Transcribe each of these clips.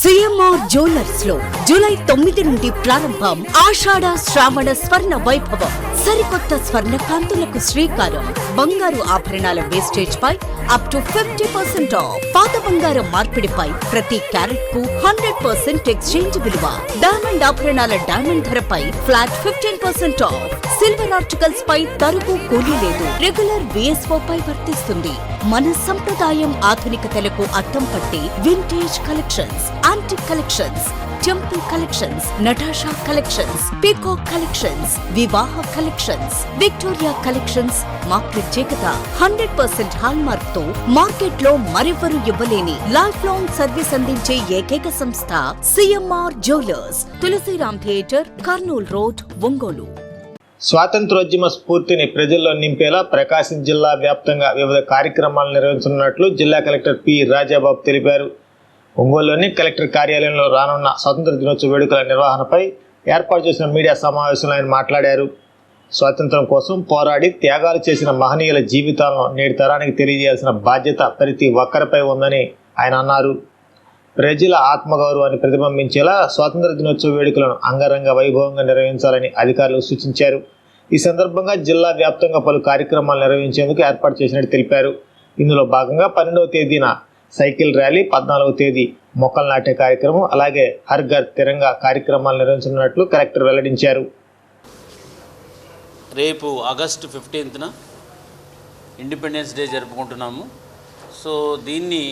CMR jewellers లో July 9 నుండి ప్రారంభం ఆషాఢ శ్రావణ స్వర్ణ వైభవం. సరికొత్త స్వర్ణ కాంతులకు శ్రీకారం. బంగారు ఆభరణాల వేస్టేజ్ పై అప్ టు 50% ఆఫ్. పాత బంగారం మార్పిడిపై ప్రతి క్యారెట్ కు 100% ఎక్స్చేంజ్ విలువ. డైమండ్ ఆభరణాల డైమండ్ ధరపై ఫ్లాట్ 15% ఆఫ్. సిల్వర్ ఆర్టికల్స్ పై తరుగు కూలీ లేదు. రెగ్యులర్ విఎస్ఓ పై వర్తిస్తుంది. మన సంప్రదాయం ఆధునికతలకు అద్దం పట్టి vintage collections, antique collections, temple collections, Natasha collections, peacock collections, వివాహ కలెక్షన్స్, విక్టోరియా కలెక్షన్స్ మా ప్రత్యేకత. 100% హాల్ మార్క్ తో మార్కెట్ లో మరెవరూ ఇవ్వలేని లైఫ్ లాంగ్ సర్వీస్ అందించే ఏకైక సంస్థ CMR jewellers. Tulsiram theatre, Kurnool road, Ongole. స్వాతంత్రోద్యమ స్ఫూర్తిని ప్రజల్లో నింపేలా ప్రకాశం జిల్లా వ్యాప్తంగా వివిధ కార్యక్రమాలు నిర్వహించనున్నట్లు జిల్లా కలెక్టర్ పి రాజాబాబు తెలిపారు. ఒంగోలులోని కలెక్టర్ కార్యాలయంలో రానున్న స్వాతంత్ర దినోత్సవ వేడుకల నిర్వహణపై ఏర్పాటు చేసిన మీడియా సమావేశంలో ఆయన మాట్లాడారు. స్వాతంత్రం కోసం పోరాడి త్యాగాలు చేసిన మహనీయుల జీవితాలను నేటి తరానికి తెలియజేయాల్సిన బాధ్యత ప్రతి ఒక్కరిపై ఉందని ఆయన అన్నారు. ప్రజల ఆత్మగౌరవాన్ని ప్రతిబింబించేలా స్వాతంత్ర దినోత్సవ వేడుకలను అంగరంగ వైభవంగా నిర్వహించాలని అధికారులు సూచించారు. ఈ సందర్భంగా జిల్లా వ్యాప్తంగా పలు కార్యక్రమాలు నిర్వహించేందుకు ఏర్పాటు చేసినట్టు తెలిపారు. ఇందులో భాగంగా 12వ తేదీన సైకిల్ ర్యాలీ, 14వ తేదీ మొక్కలు నాటే కార్యక్రమం, అలాగే హర్ ఘర్ తిరంగా కార్యక్రమాలు నిర్వహించనున్నట్లు కలెక్టర్ వెల్లడించారు. రేపు ఆగస్టు 15న ఇండిపెండెన్స్ డే జరుపుకుంటున్నాము. సో దీన్ని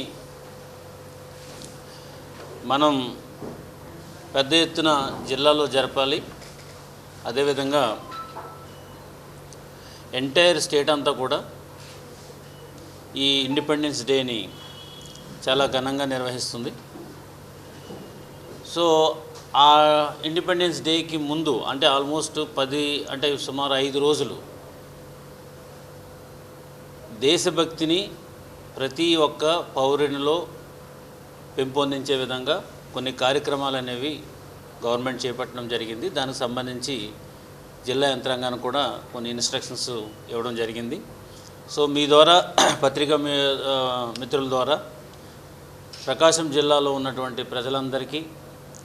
మనం పెద్ద ఎత్తున జిల్లాలో జరపాలి. అదేవిధంగా ఎంటైర్ స్టేట్ అంతా కూడా ఈ ఇండిపెండెన్స్ డేని చాలా ఘనంగా నిర్వహిస్తుంది. సో ఆ ఇండిపెండెన్స్ డేకి ముందు అంటే ఆల్మోస్ట్ సుమారు 5 రోజులు దేశభక్తిని ప్రతి ఒక్క పౌరునిలో పెంపొందించే విధంగా కొన్ని కార్యక్రమాలు అనేవి గవర్నమెంట్ చేపట్టడం జరిగింది. దానికి సంబంధించి జిల్లా యంత్రాంగానికి కూడా కొన్ని ఇన్స్ట్రక్షన్స్ ఇవ్వడం జరిగింది. సో మీ ద్వారా పత్రికా మిత్రుల ద్వారా ప్రకాశం జిల్లాలో ఉన్నటువంటి ప్రజలందరికీ,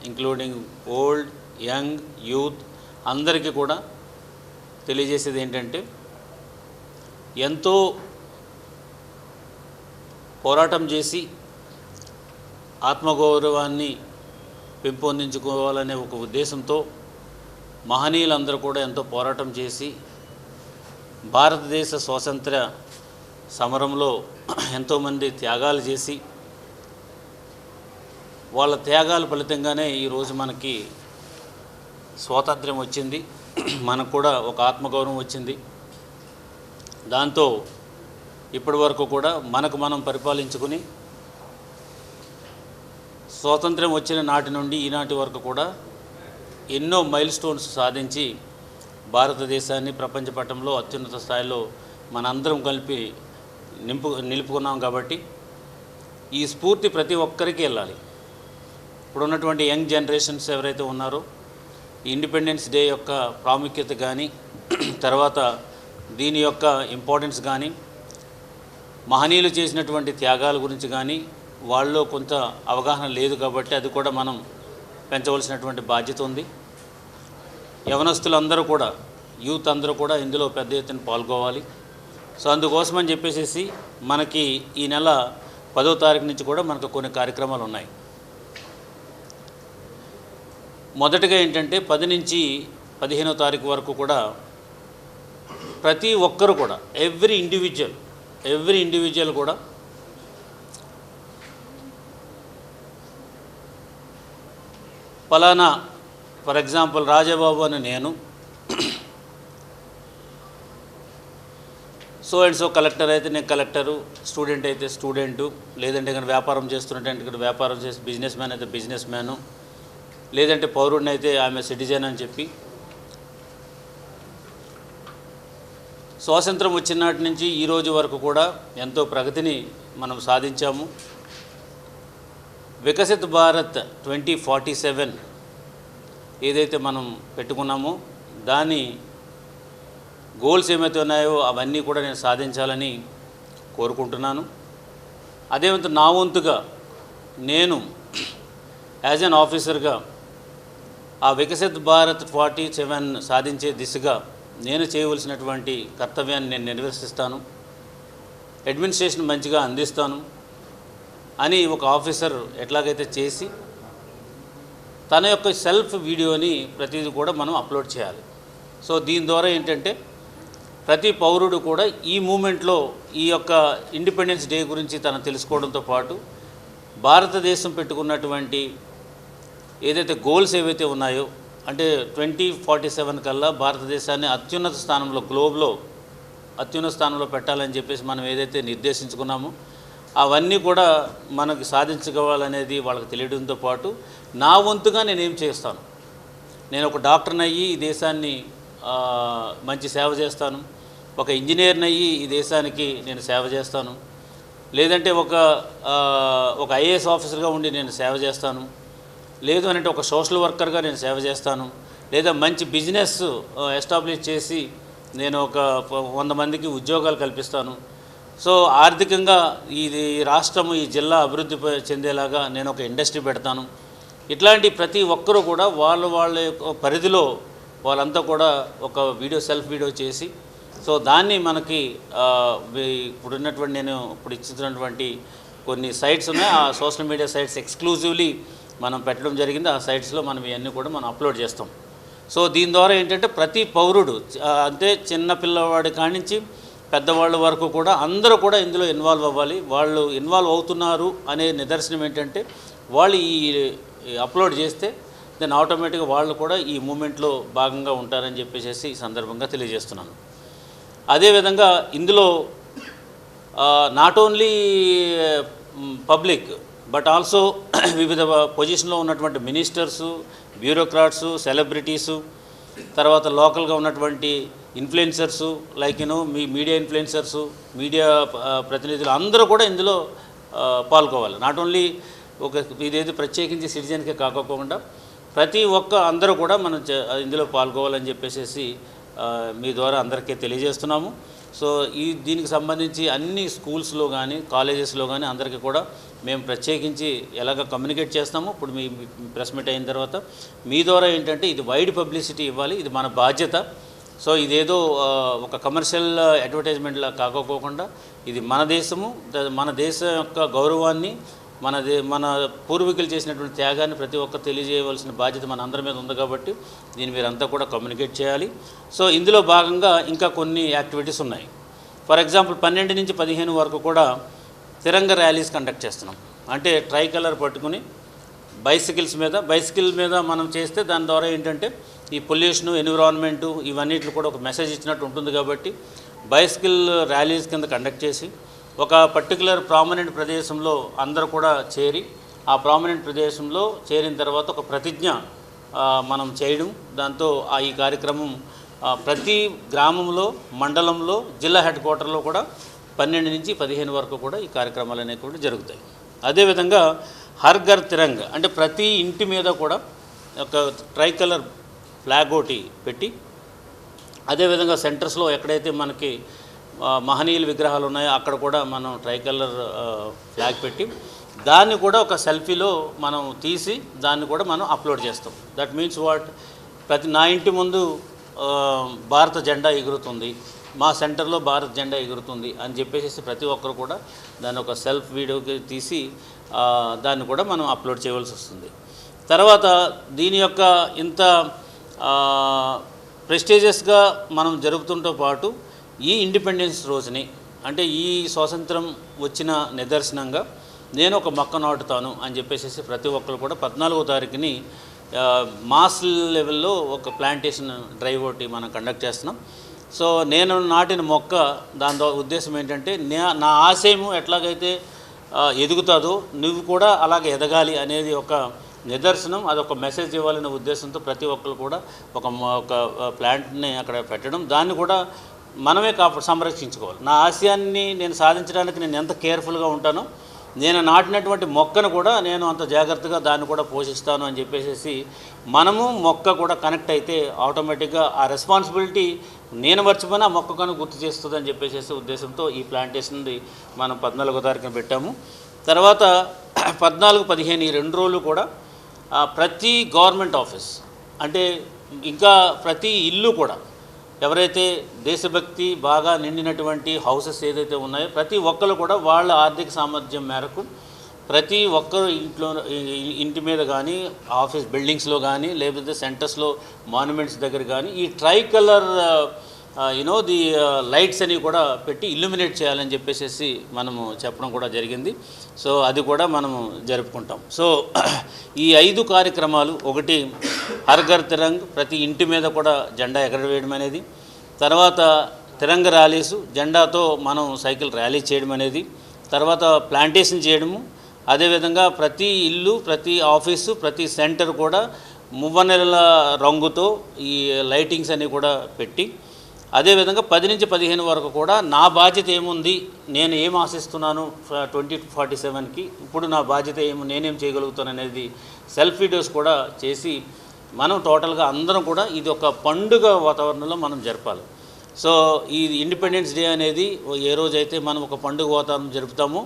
ఇంక్లూడింగ్ ఓల్డ్, యంగ్, యూత్ అందరికీ కూడా తెలియజేసేది ఏంటంటే, ఎంతో పోరాటం చేసి ఆత్మగౌరవాన్ని పెంపొందించుకోవాలనే ఒక ఉద్దేశంతో మహనీయులందరూ కూడా ఎంతో పోరాటం చేసి భారతదేశ స్వాతంత్ర సమరంలో ఎంతోమంది త్యాగాలు చేసి వాళ్ళ త్యాగాల ఫలితంగానే ఈరోజు మనకి స్వాతంత్ర్యం వచ్చింది. మనకు కూడా ఒక ఆత్మగౌరవం వచ్చింది. దాంతో ఇప్పటి వరకు కూడా మనకు మనం పరిపాలించుకుని స్వాతంత్ర్యం వచ్చిన నాటి నుండి ఈనాటి వరకు కూడా ఎన్నో మైల్ స్టోన్స్ సాధించి భారతదేశాన్ని ప్రపంచ పటంలో అత్యున్నత స్థాయిలో మనందరం కలిపి నిలుపుకున్నాం. కాబట్టి ఈ స్ఫూర్తి ప్రతి ఒక్కరికి వెళ్ళాలి. ఇప్పుడు ఉన్నటువంటి యంగ్ జనరేషన్స్ ఎవరైతే ఉన్నారో ఇండిపెండెన్స్ డే యొక్క ప్రాముఖ్యత కానీ, తర్వాత దీని యొక్క ఇంపార్టెన్స్ కానీ, మహనీయులు చేసినటువంటి త్యాగాల గురించి కానీ వాళ్ళలో కొంత అవగాహన లేదు. కాబట్టి అది కూడా మనం పెంచవలసినటువంటి బాధ్యత ఉంది. యవనస్తులందరూ కూడా, యూత్ అందరూ కూడా ఇందులో పెద్ద ఎత్తున పాల్గొవాలి. సో అందుకోసమని చెప్పేసి మనకి ఈ నెల 10వ తారీఖు నుంచి కూడా మనకు కొన్ని కార్యక్రమాలు ఉన్నాయి. మొదటగా ఏంటంటే 10 నుంచి 15వ తారీఖు వరకు కూడా ప్రతి ఒక్కరు కూడా ఎవ్రీ ఇండివిజువల్ కూడా ఫలానా, ఫర్ ఎగ్జాంపుల్ రాజాబాబు అని నేను, సో అండ్ సో కలెక్టర్ అయితే నేను కలెక్టరు, స్టూడెంట్ అయితే స్టూడెంటు, లేదంటే కానీ వ్యాపారం చేస్తున్నట్టు ఇక్కడ వ్యాపారం చేసి బిజినెస్ మ్యాన్ అయితే బిజినెస్ మ్యాను, లేదంటే పౌరుడిని అయితే ఆమె సిటిజన్ అని చెప్పి స్వాతంత్రం వచ్చినాటి నుంచి ఈ రోజు వరకు కూడా ఎంతో ప్రగతిని మనం సాధించాము. వికసిత్ భారత్ 2047 ఏదైతే మనం పెట్టుకున్నామో దాని గోల్స్ ఏమైతే ఉన్నాయో అవన్నీ కూడా నేను సాధించాలని కోరుకుంటున్నాను. అదేవిధంగా నా వంతుగా నేను యాజ్ అన్ ఆఫీసర్గా ఆ వికసిత్ భారత్ 47 సాధించే దిశగా నేను చేయవలసినటువంటి కర్తవ్యాన్ని నేను నిర్వర్తిస్తాను, అడ్మినిస్ట్రేషన్ మంచిగా అందిస్తాను అని ఒక ఆఫీసర్ ఎట్లాగైతే చేసి తన యొక్క సెల్ఫ్ వీడియోని ప్రతిదీ కూడా మనం అప్లోడ్ చేయాలి. సో దీని ద్వారా ఏంటంటే ప్రతి పౌరుడు కూడా ఈ మూమెంట్లో ఈ యొక్క ఇండిపెండెన్స్ డే గురించి తను తెలుసుకోవడంతో పాటు భారతదేశం పెట్టుకున్నటువంటి ఏదైతే గోల్స్ ఏవైతే ఉన్నాయో, అంటే 2047 కల్లా భారతదేశాన్ని అత్యున్నత స్థానంలో, గ్లోబ్లో అత్యున్నత స్థానంలో పెట్టాలని చెప్పేసి మనం ఏదైతే నిర్దేశించుకున్నామో అవన్నీ కూడా మనకు సాధించుకోవాలనేది వాళ్ళకి తెలియడంతో పాటు నా వంతుగా నేనేం చేస్తాను, నేను ఒక డాక్టర్ని అయ్యి ఈ దేశాన్ని మంచి సేవ చేస్తాను, ఒక ఇంజనీర్ని అయ్యి ఈ దేశానికి నేను సేవ చేస్తాను, లేదంటే ఒక ఐఏఎస్ ఆఫీసర్గా ఉండి నేను సేవ చేస్తాను, లేదు అంటే ఒక సోషల్ వర్కర్గా నేను సేవ చేస్తాను, లేదా మంచి బిజినెస్ ఎస్టాబ్లిష్ చేసి నేను ఒక 100 మందికి ఉద్యోగాలు కల్పిస్తాను. సో ఆర్థికంగా ఇది రాష్ట్రము, ఈ జిల్లా అభివృద్ధి చెందేలాగా నేను ఒక ఇండస్ట్రీ పెడతాను. ఇట్లాంటి ప్రతి ఒక్కరూ కూడా వాళ్ళ యొక్క పరిధిలో వాళ్ళంతా కూడా ఒక సెల్ఫ్ వీడియో చేసి, సో దాన్ని మనకి ఇప్పుడున్నటువంటి నేను ఇప్పుడు ఇచ్చినటువంటి కొన్ని సైట్స్ ఉన్నాయి, ఆ సోషల్ మీడియా సైట్స్ ఎక్స్క్లూజివ్లీ మనం పెట్టడం జరిగింది. ఆ సైట్స్లో మనం ఇవన్నీ కూడా మనం అప్లోడ్ చేస్తాం. సో దీని ద్వారా ఏంటంటే ప్రతి పౌరుడు, అంటే చిన్న పిల్లవాడి కానించి పెద్దవాళ్ళ వరకు కూడా అందరూ కూడా ఇందులో ఇన్వాల్వ్ అవ్వాలి. వాళ్ళు ఇన్వాల్వ్ అవుతున్నారు అనే నిదర్శనం ఏంటంటే వాళ్ళు ఈ అప్లోడ్ చేస్తే దెన్ ఆటోమేటిక్గా వాళ్ళు కూడా ఈ మూమెంట్లో భాగంగా ఉంటారని చెప్పేసి ఈ సందర్భంగా తెలియజేస్తున్నాను. అదేవిధంగా ఇందులో not only public but also వివిధ పొజిషన్లో ఉన్నటువంటి మినిస్టర్సు, బ్యూరోక్రాట్సు, సెలబ్రిటీసు, తర్వాత లోకల్గా ఉన్నటువంటి influencers, like media influencers, media ప్రతినిధులు అందరూ కూడా ఇందులో పాల్గొవాలి. నాట్ ఓన్లీ ఇదేది ప్రత్యేకించి సిటిజన్కే కాకోకుండా ప్రతి ఒక్క అందరూ కూడా మనం ఇందులో పాల్గొవాలని చెప్పేసి మీ ద్వారా అందరికీ తెలియజేస్తున్నాము. సో దీనికి సంబంధించి అన్ని స్కూల్స్లో కానీ కాలేజెస్లో కానీ అందరికీ కూడా మేము ప్రత్యేకించి ఎలాగ కమ్యూనికేట్ చేస్తాము. ఇప్పుడు మీ ప్రెస్ మీట్ అయిన తర్వాత మీ ద్వారా ఏంటంటే ఇది వైడ్ పబ్లిసిటీ ఇవ్వాలి, ఇది మన బాధ్యత. సో ఇదేదో ఒక కమర్షియల్ అడ్వర్టైజ్మెంట్లా కాకోకుండా ఇది మన దేశము, మన దేశం యొక్క గౌరవాన్ని, మన పూర్వీకులు చేసినటువంటి త్యాగాన్ని ప్రతి ఒక్కరు తెలియజేయవలసిన బాధ్యత మన అందరి మీద ఉంది. కాబట్టి దీన్ని మీరంతా కూడా కమ్యూనికేట్ చేయాలి. సో ఇందులో భాగంగా ఇంకా కొన్ని యాక్టివిటీస్ ఉన్నాయి. ఫర్ ఎగ్జాంపుల్ 12 నుంచి 15 వరకు కూడా తిరంగ ర్యాలీస్ కండక్ట్ చేస్తున్నాం. అంటే ట్రై కలర్ పట్టుకుని బైసికిల్ మీద మనం చేస్తే దాని ద్వారా ఏంటంటే ఈ పొల్యూషను, ఎన్విరాన్మెంటు ఇవన్నిటిని కూడా ఒక మెసేజ్ ఇచ్చినట్టు ఉంటుంది. కాబట్టి బైసికిల్ ర్యాలీస్ కింద కండక్ట్ చేసి ఒక పర్టికులర్ ప్రామినెంట్ ప్రదేశంలో అందరూ కూడా చేరి, ఆ ప్రామినెంట్ ప్రదేశంలో చేరిన తర్వాత ఒక ప్రతిజ్ఞ మనం చేయడం, దాంతో ఈ కార్యక్రమం ప్రతి గ్రామంలో, మండలంలో, జిల్లా హెడ్ క్వార్టర్లో కూడా 12 నుంచి 15 వరకు కూడా ఈ కార్యక్రమాలు అనేవి కూడా జరుగుతాయి. అదేవిధంగా హర్ ఘర్ తిరంగ్, అంటే ప్రతి ఇంటి మీద కూడా ఒక ట్రై కలర్ ఫ్లాగ్ ఒకటి పెట్టి, అదేవిధంగా సెంటర్స్లో ఎక్కడైతే మనకి మహనీయుల విగ్రహాలు ఉన్నాయో అక్కడ కూడా మనం ట్రై కలర్ ఫ్లాగ్ పెట్టి దాన్ని కూడా ఒక సెల్ఫీలో మనం తీసి దాన్ని కూడా మనం అప్లోడ్ చేస్తాం. దట్ మీన్స్ నా ఇంటి ముందు భారత జెండా ఎగురుతుంది, మా సెంటర్లో భారత జెండా ఎగురుతుంది అని చెప్పేసి ప్రతి ఒక్కరు కూడా దాన్ని ఒక సెల్ఫ్ వీడియోకి తీసి దాన్ని కూడా మనం అప్లోడ్ చేయవలసి వస్తుంది. తర్వాత దీని యొక్క ఇంత ప్రెస్టీజియస్గా మనం జరుపుతుంతో పాటు ఈ ఇండిపెండెన్స్ రోజుని, అంటే ఈ స్వాతంత్రం వచ్చిన నిదర్శనంగా నేను ఒక మొక్క నాటుతాను అని చెప్పేసి ప్రతి ఒక్కరు కూడా 14వ తారీఖుని మాస్ లెవెల్లో ఒక ప్లాంటేషన్ డ్రైవ్ ఒకటి మనం కండక్ట్ చేస్తున్నాం. సో నేను నాటిన మొక్క దాని ఉద్దేశం ఏంటంటే నా ఆశయము ఎట్లాగైతే ఎదుగుతుందో నువ్వు కూడా అలాగే ఎదగాలి అనేది ఒక నిదర్శనం, అదొక మెసేజ్ ఇవ్వాలనే ఉద్దేశంతో ప్రతి ఒక్కరు కూడా ఒక ప్లాంట్ని అక్కడ పెట్టడం, దాన్ని కూడా మనమే సంరక్షించుకోవాలి. నా ఆశయాన్ని నేను సాధించడానికి నేను ఎంత కేర్ఫుల్గా ఉంటానో నేను నాటినటువంటి మొక్కను కూడా నేను అంత జాగ్రత్తగా దాన్ని కూడా పోషిస్తాను అని చెప్పేసి మనము మొక్క కూడా కనెక్ట్ అయితే ఆటోమేటిక్గా ఆ రెస్పాన్సిబిలిటీ నేను మర్చిపోయినా ఆ మొక్కను గుర్తు చేస్తుంది అని చెప్పేసి ఉద్దేశంతో ఈ ప్లాంటేషన్ది మనం 14వ తారీఖున పెట్టాము. తర్వాత 14, 15 ఈ 2 రోజులు కూడా ప్రతి గవర్నమెంట్ ఆఫీస్ అంటే ఇంకా ప్రతి ఇల్లు కూడా ఎవరైతే దేశభక్తి బాగా నిండినటువంటి హౌసెస్ ఏదైతే ఉన్నాయో ప్రతి ఒక్కరు కూడా వాళ్ళ ఆర్థిక సామర్థ్యం మేరకు ప్రతి ఒక్కరు ఇంటి మీద కానీ ఆఫీస్ బిల్డింగ్స్లో కానీ లేకపోతే సెంటర్స్లో మాన్యుమెంట్స్ దగ్గర కానీ ఈ ట్రై కలర్ ది లైట్స్ అని కూడా పెట్టి ఇల్యూమినేట్ చేయాలని చెప్పేసి మనము చెప్పడం కూడా జరిగింది. సో అది కూడా మనము జరుపుకుంటాం. సో ఈ 5 కార్యక్రమాలు, ఒకటి హర్ ఘర్ తిరంగ్, ప్రతి ఇంటి మీద కూడా జెండా ఎగరవేయడం అనేది, తర్వాత తిరంగ ర్యాలీసు, జెండాతో మనం సైకిల్ ర్యాలీ చేయడం అనేది, తర్వాత ప్లాంటేషన్ చేయడము, అదేవిధంగా ప్రతి ఇల్లు, ప్రతి ఆఫీసు, ప్రతి సెంటర్ కూడా మువ్వనెలల రంగుతో ఈ లైటింగ్స్ అన్నీ కూడా పెట్టి, అదేవిధంగా 10 నుంచి 15 వరకు కూడా నా బాధ్యత ఏముంది, నేను ఏం ఆశిస్తున్నాను 2047కి, ఇప్పుడు నా బాధ్యత నేనేం చేయగలుగుతాను అనేది సెల్ఫ్ వీడియోస్ కూడా చేసి మనం టోటల్గా అందరం కూడా ఇది ఒక పండుగ వాతావరణంలో మనం జరపాలి. సో ఈ ఇండిపెండెన్స్ డే అనేది ఏ రోజైతే మనం ఒక పండుగ వాతావరణం జరుపుతామో,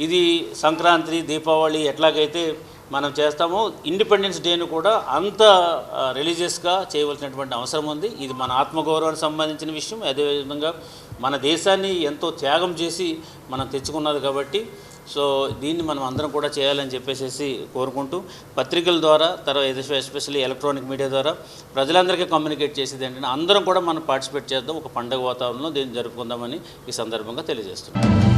ఇది సంక్రాంతి, దీపావళి ఎట్లాగైతే మనం చేస్తామో ఇండిపెండెన్స్ డేను కూడా అంత రిలీజియస్గా చేయవలసినటువంటి అవసరం ఉంది. ఇది మన ఆత్మగౌరవానికి సంబంధించిన విషయం. అదేవిధంగా మన దేశాన్ని ఎంతో త్యాగం చేసి మనం తెచ్చుకున్నది కాబట్టి సో దీన్ని మనం అందరం కూడా చేయాలని చెప్పేసి కోరుకుంటూ, పత్రికల ద్వారా, తర్వాత ఎస్పెషల్లీ ఎలక్ట్రానిక్ మీడియా ద్వారా ప్రజలందరికీ కమ్యూనికేట్ చేసేది ఏంటంటే అందరం కూడా మనం పార్టిసిపేట్ చేద్దాం, ఒక పండుగ వాతావరణంలో దీన్ని జరుపుకుందామని ఈ సందర్భంగా తెలియజేస్తున్నాం.